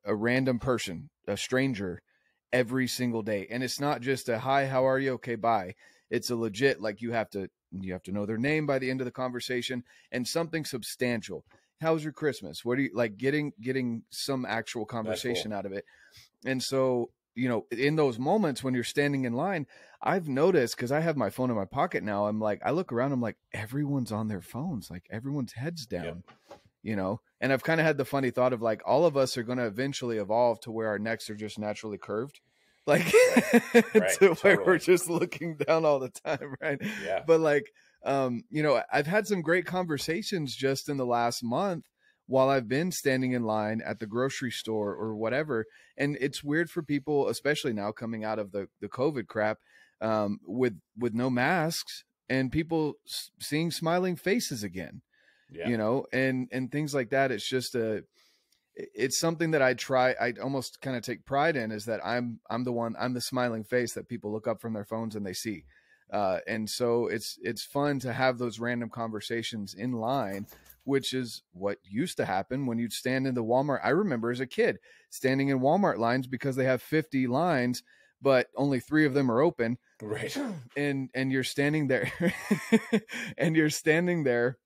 a random person, a stranger, every single day. And it's not just a, hi, how are you? Okay, bye. It's a legit, like you have to know their name by the end of the conversation, and something substantial. How was your Christmas? What are you like getting some actual conversation out of it? And so, you know, in those moments when you're standing in line, I've noticed, because I have my phone in my pocket now, I'm like, I look around, I'm like, everyone's on their phones, like everyone's heads down, you know? And I've kind of had the funny thought of like, all of us are going to eventually evolve to where our necks are just naturally curved. Like to where we're just looking down all the time. Right. Yeah. But like, you know, I've had some great conversations just in the last month while I've been standing in line at the grocery store or whatever. And it's weird for people, especially now coming out of the COVID crap, with no masks, and people seeing smiling faces again, you know, and things like that. It's just it's something that I almost kind of take pride in, is that I'm the smiling face that people look up from their phones and they see. And so it's fun to have those random conversations in line, which is what used to happen when you'd stand in the Walmart. I remember as a kid standing in Walmart lines because they have 50 lines, but only 3 of them are open. Right. And you're standing there and you're standing there.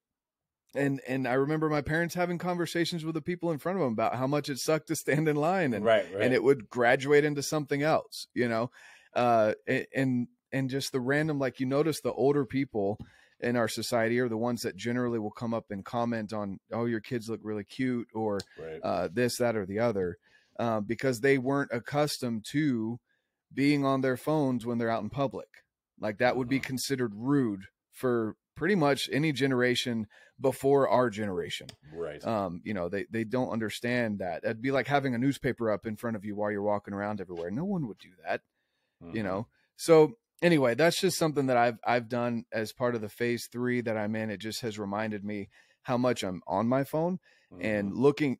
And I remember my parents having conversations with the people in front of them about how much it sucked to stand in line, and and it would graduate into something else, you know? And just the random, like, you notice the older people in our society are the ones that generally will come up and comment on, oh, your kids look really cute, or this, that, or the other, because they weren't accustomed to being on their phones when they're out in public. Like that would be considered rude for pretty much any generation before our generation. Right. You know, they don't understand that. It'd be like having a newspaper up in front of you while you're walking around everywhere. No one would do that, you know? So anyway, that's just something that I've done as part of the phase 3 that I'm in. It just has reminded me how much I'm on my phone and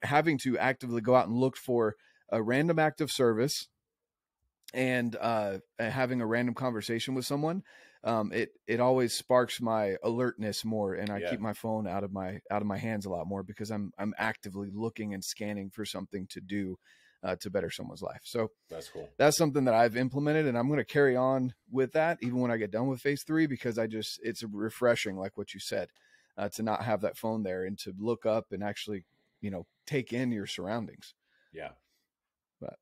having to actively go out and look for a random act of service and having a random conversation with someone. It always sparks my alertness more, and I keep my phone out of my hands a lot more, because I'm actively looking and scanning for something to do to better someone's life. So that's cool. That's something that I've implemented, and I'm going to carry on with that even when I get done with phase 3, because it's refreshing, like what you said, to not have that phone there and to look up and actually, you know, take in your surroundings. Yeah. But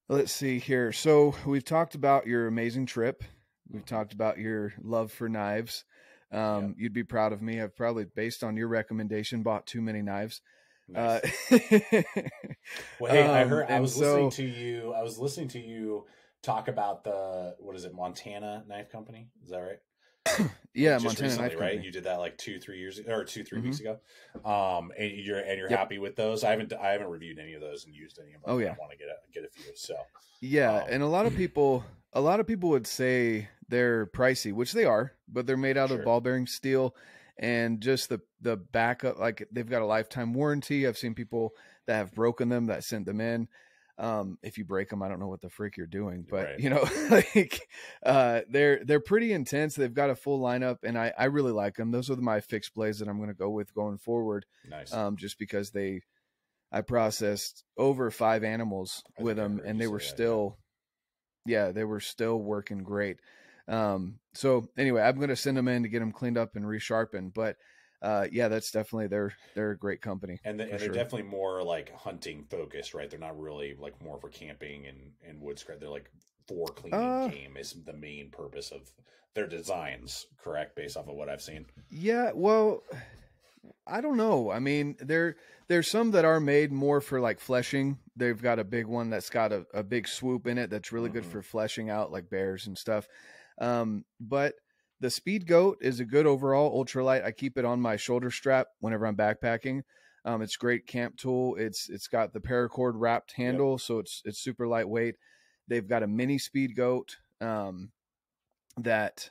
let's see here. So we've talked about your amazing trip We've talked about your love for knives. Yep. You'd be proud of me. I've probably, based on your recommendation, bought too many knives. Nice. Well, hey, I heard, I was listening so to you. I was listening to you talk about the, what is it, Montana Knife Company? Is that right? yeah, Just Montana recently, Knife right? Company. You did that like 2-3 years ago, or 2-3 Mm-hmm. weeks ago. And you're Yep. happy with those? I haven't reviewed any of those and used any of them. Oh yeah. I want to get a few. So Yeah, and a lot of people would say they're pricey, which they are, but they're made out of Sure. ball bearing steel, and just the backup, like they've got a lifetime warranty. I've seen people that have broken them that sent them in. If you break them, I don't know what the freak you're doing, but Right. you know, like they're pretty intense. They've got a full lineup, and I really like them. Those are my fixed blades that I'm going to go with going forward. Nice. Just because I processed over 5 animals with them, and they were still, they were still working great. So anyway, I'm going to send them in to get them cleaned up and resharpened. But that's definitely, they're a great company. And they're definitely more like hunting focused, right? They're not really like more for camping and wood scrap. They're like for cleaning game is the main purpose of their designs, correct? Based off of what I've seen. Yeah, well, I don't know. I mean, there's some that are made more for like fleshing. They've got a big one that's got a big swoop in it that's really good for fleshing out like bears and stuff. But the Speed Goat is a good overall ultralight. I keep it on my shoulder strap whenever I'm backpacking. It's a great camp tool. It's got the paracord wrapped handle, so it's super lightweight. They've got a mini Speed Goat that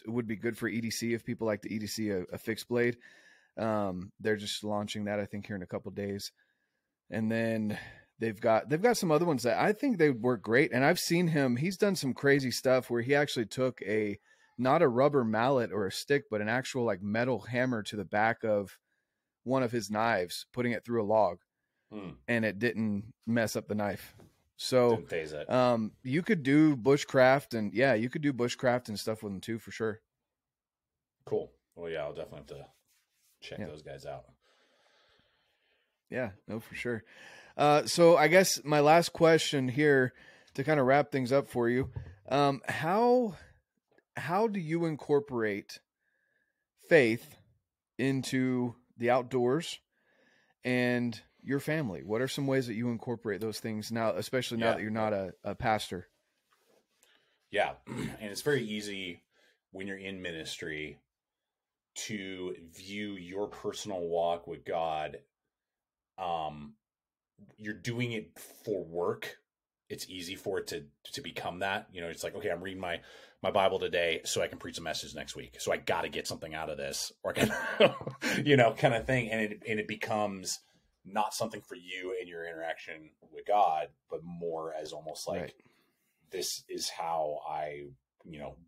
would be good for EDC if people like to EDC a fixed blade. They're just launching that, I think, here in a couple of days. And then they've got some other ones that I think they would work great. And I've seen him, he's done some crazy stuff where he actually took not a rubber mallet or a stick, but an actual like metal hammer to the back of one of his knives, putting it through a log, and it didn't mess up the knife. So, didn't phase it. You could do bushcraft and stuff with them too, for sure. Cool. Well, yeah, I'll definitely have to check those guys out. Yeah, no, for sure. So I guess my last question here to kind of wrap things up for you. How do you incorporate faith into the outdoors and your family? What are some ways that you incorporate those things now, especially now that you're not a pastor? Yeah. And it's very easy when you're in ministry to view your personal walk with God. You're doing it for work. It's easy for it to become that. You know, it's like, okay, I'm reading my Bible today so I can preach a message next week. So I got to get something out of this, or kind of thing. And it becomes not something for you and your interaction with God, but more as almost like, this is how I,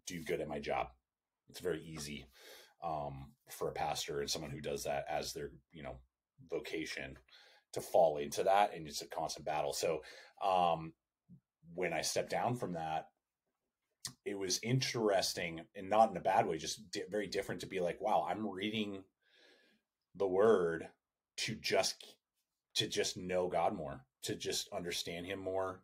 do good at my job. It's very easy for a pastor and someone who does that as their, vocation to fall into that. And it's a constant battle. So when I stepped down from that, it was interesting, and not in a bad way, just very different to be like, wow, I'm reading the word to just know God more, to just understand him more,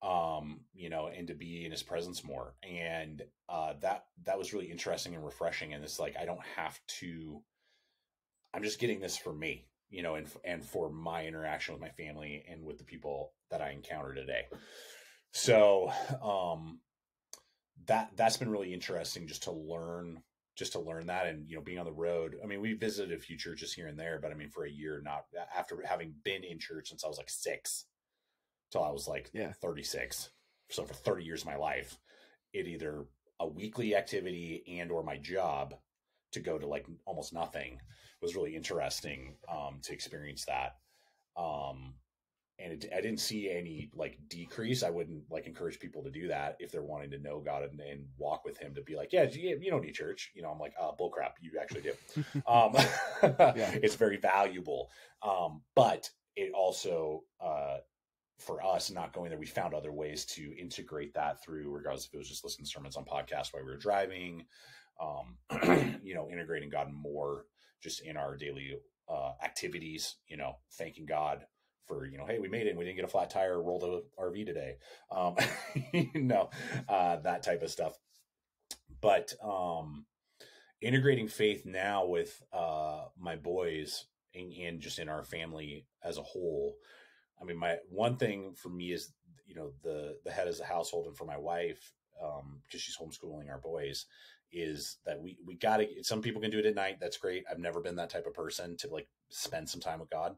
and to be in his presence more. And that was really interesting and refreshing. And it's like, I don't have to, I'm just getting this for me, and for my interaction with my family and with the people that I encounter today. So, that's been really interesting just to learn that. And, being on the road, I mean, we visited a few churches here and there, but I mean, for a year, not after having been in church since I was like 6 till I was like 36. So for 30 years of my life, it either a weekly activity and, or my job to go to like almost nothing. It was really interesting, to experience that. And I didn't see any like decrease. I wouldn't like encourage people to do that if they're wanting to know God and walk with him, to be like, yeah, you don't need church. I'm like, bullcrap. You actually do. It's very valuable. But it also, for us not going there, we found other ways to integrate that through, regardless if it was just listening to sermons on podcasts while we were driving, integrating God more just in our daily activities, thanking God for, hey, we made it and we didn't get a flat tire or roll the RV today. That type of stuff. But integrating faith now with my boys and just in our family as a whole. I mean, my one thing for me is, you know, the head of the household, and for my wife, because she's homeschooling our boys, is that we got to, some people can do it at night. That's great. I've never been that type of person to like spend some time with God.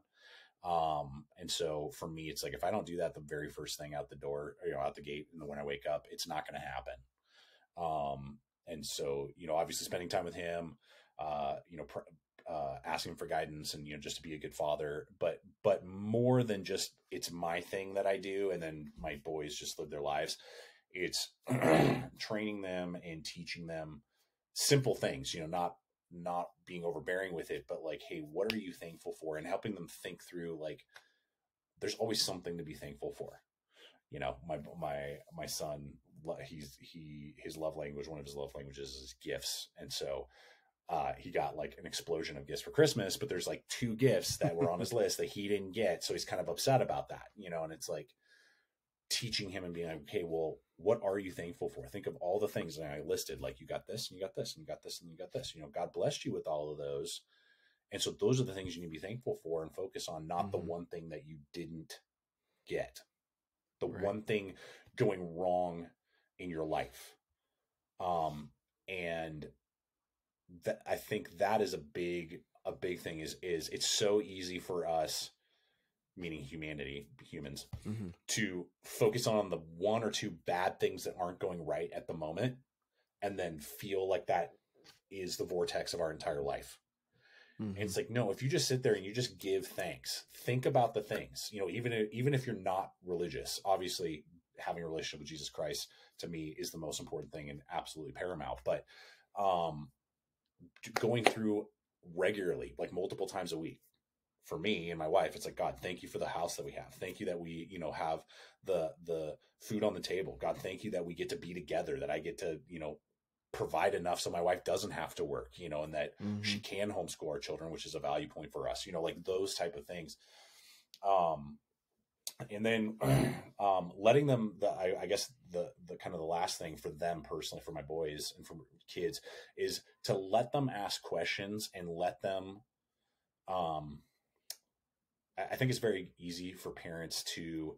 And so for me, it's like, if I don't do that the very first thing out the door, or, you know, out the gate, and when I wake up, it's not going to happen. And so, you know, obviously spending time with him, you know, asking for guidance, and, you know, just to be a good father, but more than just, it's my thing that I do, and then my boys just live their lives. It's training them and teaching them simple things, you know, not being overbearing with it, but like, hey, what are you thankful for? And helping them think through, like, there's always something to be thankful for. You know, my son, his love language, one of his love languages is gifts. And so he got like an explosion of gifts for Christmas, but there's like 2 gifts that were on his list that he didn't get. So he's kind of upset about that, you know, and it's like teaching him and being like, okay, well, what are you thankful for? Think of all the things that I listed, like, you got this, and you got this, and you got this, and you got this, you know, God blessed you with all of those. And so those are the things you need to be thankful for and focus on, not the one thing that you didn't get, the one thing going wrong in your life. And that, I think that is a big thing is it's so easy for us, meaning humans, to focus on the 1 or 2 bad things that aren't going right at the moment, and then feel like that is the vortex of our entire life. And it's like, no, if you just sit there and you just give thanks, think about the things, you know, even if you're not religious, obviously having a relationship with Jesus Christ to me is the most important thing and absolutely paramount. But going through regularly, like multiple times a week, for me and my wife, it's like, God, thank you for the house that we have. Thank you that we, you know, have the food on the table. God, thank you that we get to be together, that I get to, you know, provide enough so my wife doesn't have to work, you know, and that she can homeschool our children, which is a value point for us, you know, like those type of things. And then letting them, I guess the kind of the last thing for them personally, for my boys and for kids, is to let them ask questions and let them, I think it's very easy for parents to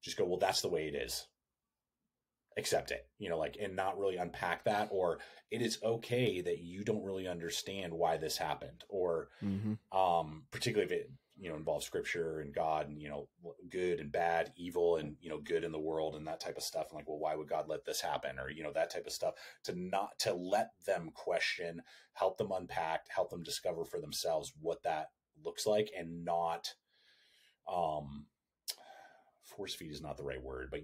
just go, well, that's the way it is. Accept it, you know, like, and not really unpack that, or it is okay that you don't really understand why this happened, or particularly if it, you know, involves scripture and God and, you know, good and bad, evil and, you know, good in the world and that type of stuff. And like, well, why would God let this happen? Or, you know, that type of stuff, to let them question, help them unpack, help them discover for themselves what that looks like, and not, force feed is not the right word, but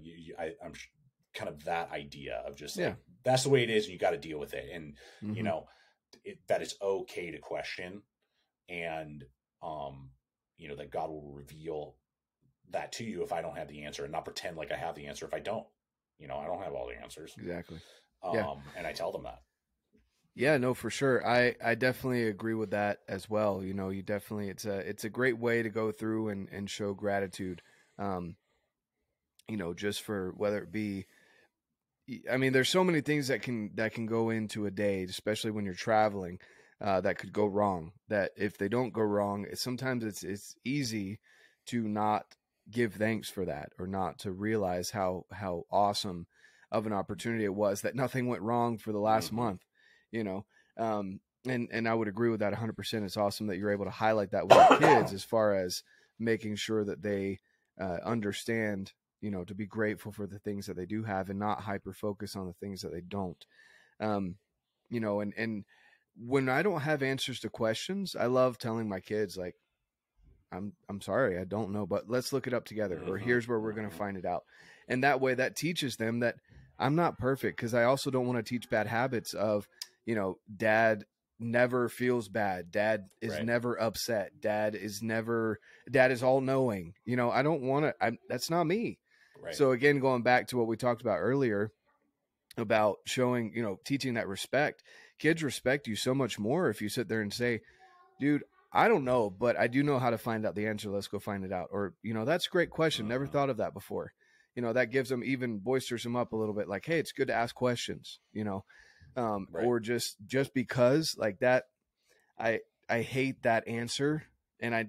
I'm kind of that idea of just like, that's the way it is, and you got to deal with it. And, you know, that it's okay to question, and, you know, that God will reveal that to you if I don't have the answer, and not pretend like I have the answer if I don't. You know, I don't have all the answers. Exactly. And I tell them that. Yeah, no, for sure. I definitely agree with that as well. You know, you definitely, it's a great way to go through and show gratitude. You know, just for whether it be, I mean, there's so many things that can go into a day, especially when you're traveling, that could go wrong, that if they don't go wrong, sometimes it's easy to not give thanks for that, or not to realize how awesome of an opportunity it was, that nothing went wrong for the last month, you know? And I would agree with that 100%. It's awesome that you're able to highlight that with your kids, as far as making sure that they understand, you know, to be grateful for the things that they do have, and not hyper focus on the things that they don't. You know, and when I don't have answers to questions, I love telling my kids, like, I'm sorry, I don't know, but let's look it up together, or here's where we're going to find it out. And that way, that teaches them that I'm not perfect, because I also don't want to teach bad habits of, you know, dad never feels bad, dad is never upset, dad is all knowing. You know, I don't want to, that's not me. Right. So again, going back to what we talked about earlier about showing, you know, teaching that respect, kids respect you so much more if you sit there and say, dude, I don't know, but I do know how to find out the answer. Let's go find it out. Or, you know, that's a great question. Never thought of that before. You know, that gives them, even boisters them up a little bit, like, hey, it's good to ask questions, you know? or just because like that. I hate that answer, and I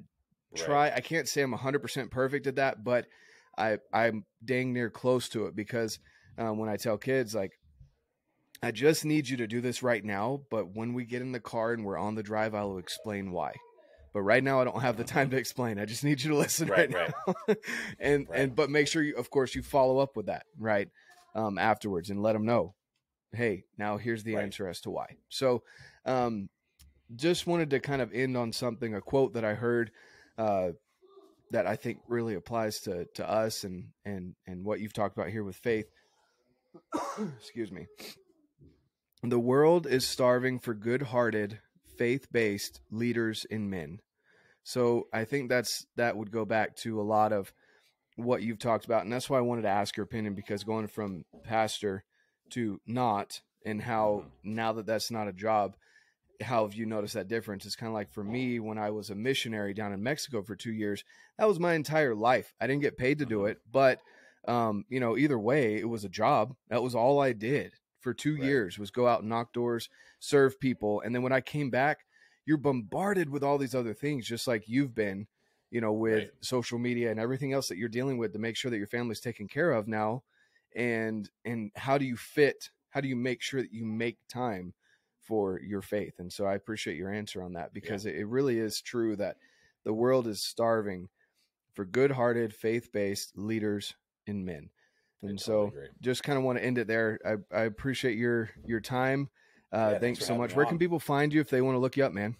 try. I can't say I'm 100% perfect at that, but I'm dang near close to it, because when I tell kids, like, I just need you to do this right now, but when we get in the car and we're on the drive, I will explain why. But right now I don't have the time to explain. I just need you to listen right now. and but make sure you, of course, you follow up with that right afterwards, and let them know, hey, now here's the answer as to why. So just wanted to kind of end on something, a quote that I heard that I think really applies to us and what you've talked about here with faith. Excuse me. The world is starving for good-hearted, faith-based leaders and men. So I think that would go back to a lot of what you've talked about. And that's why I wanted to ask your opinion, because going from pastor to not, and how now that that's not a job, how have you noticed that difference? It's kind of like for me, when I was a missionary down in Mexico for 2 years, that was my entire life. I didn't get paid to do it, but either way, it was a job. That was all I did for 2 years, was go out and knock doors, serve people. And then when I came back, you're bombarded with all these other things, just like you've been, with social media and everything else that you're dealing with to make sure that your family's taken care of now. And how do you make sure that you make time for your faith? And so I appreciate your answer on that, because it really is true that the world is starving for good-hearted, faith-based leaders and men. And so just kind of want to end it there. I appreciate your time. Thanks so much. Where can people find you if they want to look you up, man?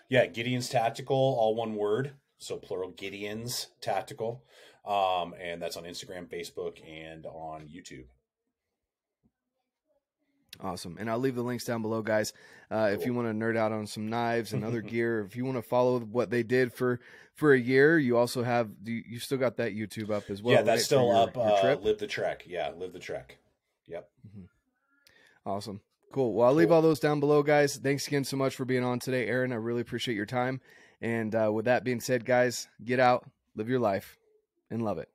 Yeah, Gideons Tactical, all one word. So plural, Gideons Tactical. And that's on Instagram, Facebook, and on YouTube. Awesome. And I'll leave the links down below, guys. Cool. If you want to nerd out on some knives and other gear, if you want to follow what they did for a year, you also have, you still got that YouTube up as well. Yeah, that's still up. Live the Trek. Yeah, Live the Trek. Yep. Awesome. Cool. Well, I'll leave all those down below, guys. Thanks again so much for being on today, Aaron. I really appreciate your time. And with that being said, guys, get out, live your life, and love it.